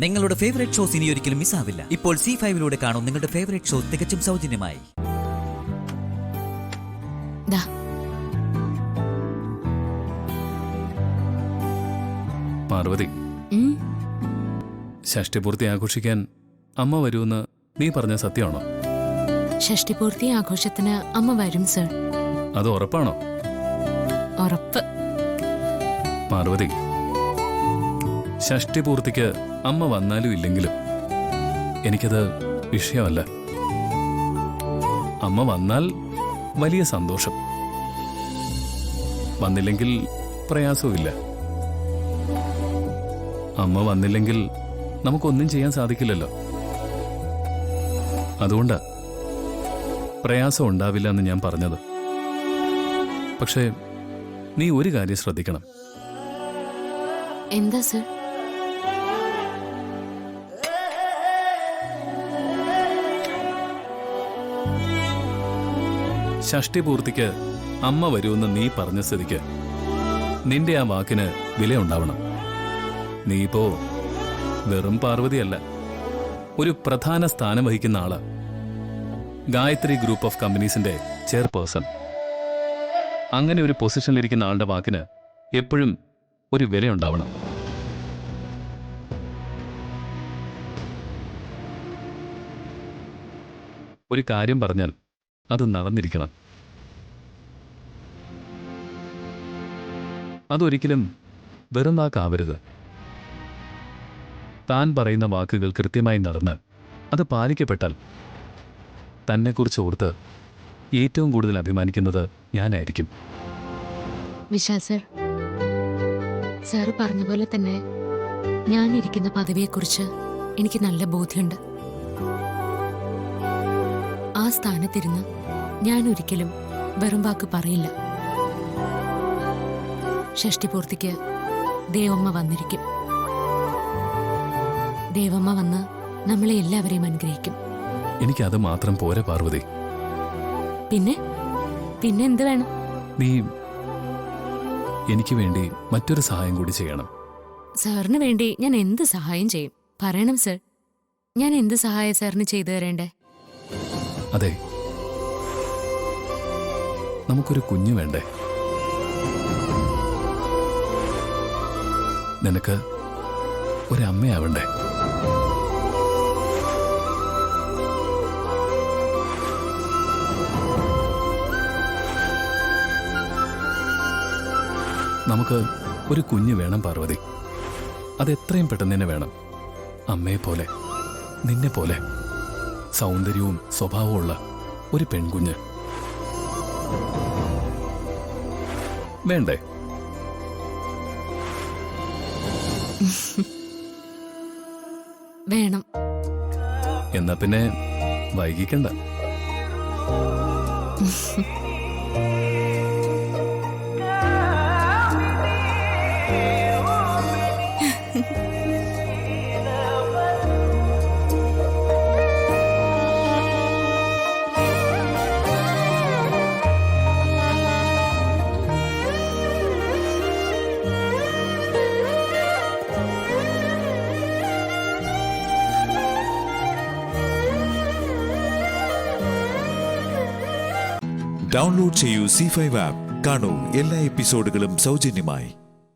നിങ്ങളുടെ favourite shows ഇനി ഒരിക്കലും മിസ്സാവില്ല. ഇപ്പോൾ C5-ലൂടെ കാണും നിങ്ങളുടെ ഫേവറേറ്റ് ഷോ തികച്ചും സൗജന്യമായി. പാർവതി, ഷഷ്ടിപൂർത്തി ആഘോഷിക്കാൻ അമ്മ വരുമെന്ന് നീ പറഞ്ഞ സത്യമാണോ? ഷഷ്ടിപൂർത്തി ആഘോഷത്തിന് അമ്മ വരും സർ. അത് ഉറപ്പാണോ? ഉറപ്പ്. പാർവതി, ഷഷ്ടിപൂർത്തിക്ക് അമ്മ വന്നാലും ഇല്ലെങ്കിലും എനിക്കത് വിഷയമല്ല. അമ്മ വന്നാൽ വലിയ സന്തോഷം, വന്നില്ലെങ്കിൽ പ്രയാസവുമില്ല. അമ്മ വന്നില്ലെങ്കിൽ നമുക്കൊന്നും ചെയ്യാൻ സാധിക്കില്ലല്ലോ. അതുകൊണ്ടാ പ്രയാസം ഉണ്ടാവില്ല എന്ന് ഞാൻ പറഞ്ഞത്. പക്ഷേ നീ ഒരു കാര്യം ശ്രദ്ധിക്കണം. എന്താ സർ? ഷഷ്ടിപൂർത്തിക്ക് അമ്മ വരുമെന്ന് നീ പറഞ്ഞ സ്ഥിതിക്ക് നിന്റെ ആ വാക്കിന് വിലയുണ്ടാവണം. നീ ഇപ്പോ വെറും പാർവതിയല്ല, ഒരു പ്രധാന സ്ഥാനം വഹിക്കുന്ന ആള്. ഗായത്രി ഗ്രൂപ്പ് ഓഫ് കമ്പനീസിന്റെ ചെയർപേഴ്സൺ. അങ്ങനെ ഒരു പൊസിഷനിലിരിക്കുന്ന ആളുടെ വാക്കിന് എപ്പോഴും ഒരു വിലയുണ്ടാവണം. ഒരു കാര്യം പറഞ്ഞാൽ അത് നടന്നിരിക്കണം. അതൊരിക്കലും വെറും വാക്കാവരുത്. താൻ പറയുന്ന വാക്കുകൾ കൃത്യമായി നടന്ന് അത് പാലിക്കപ്പെട്ടാൽ തന്നെക്കുറിച്ച് ഓർത്ത് ഏറ്റവും കൂടുതൽ അഭിമാനിക്കുന്നത് ഞാനായിരിക്കും. വിശാൽ സർ, സാറ് പറഞ്ഞ പോലെ തന്നെ ഞാനിരിക്കുന്ന പദവിയെക്കുറിച്ച് എനിക്ക് നല്ല ബോധ്യമുണ്ട്. ആ സ്ഥാനത്തിരുന്ന് ഞാൻ ഒരിക്കലും വെറും വാക്ക് പറയില്ല. ഷഷ്ടിപൂർത്തിക്ക് ദേവമ്മ വന്നിരിക്കും. ദേവമ്മ വന്ന് നമ്മളെ എല്ലാവരെയും അനുഗ്രഹിക്കും. എനിക്കത് മാത്രം പോരെ പാർവതി. പിന്നെ എന്ത് വേണം? നീ എനിക്ക് വേണ്ടി മറ്റൊരു സഹായം കൂടി ചെയ്യണം. സാറിന് വേണ്ടി ഞാൻ എന്ത് സഹായം ചെയ്യും? പറയണം സർ. ഞാൻ എന്ത് സഹായം സാറിന് ചെയ്തു തരേണ്ടേ? അതെ, നമുക്കൊരു കുഞ്ഞു വേണ്ടേ? നിനക്ക് ഒരമ്മയാവണ്ടേ? നമുക്ക് ഒരു കുഞ്ഞ് വേണം പാർവതി. അതെത്രയും പെട്ടെന്ന് തന്നെ വേണം. അമ്മയെ പോലെ, നിന്നെ പോലെ സൗന്ദര്യവും സ്വഭാവമുള്ള ഒരു പെൺകുഞ്ഞ് വേണ്ടേ? വേണം. എന്നാ പിന്നെ വൈകിക്കണ്ട. ഡൗൺലോഡ് ചെയ്യൂ C5 ആപ്പ്. കാണൂ എല്ലാ എപ്പിസോഡുകളും സൗജന്യമായി.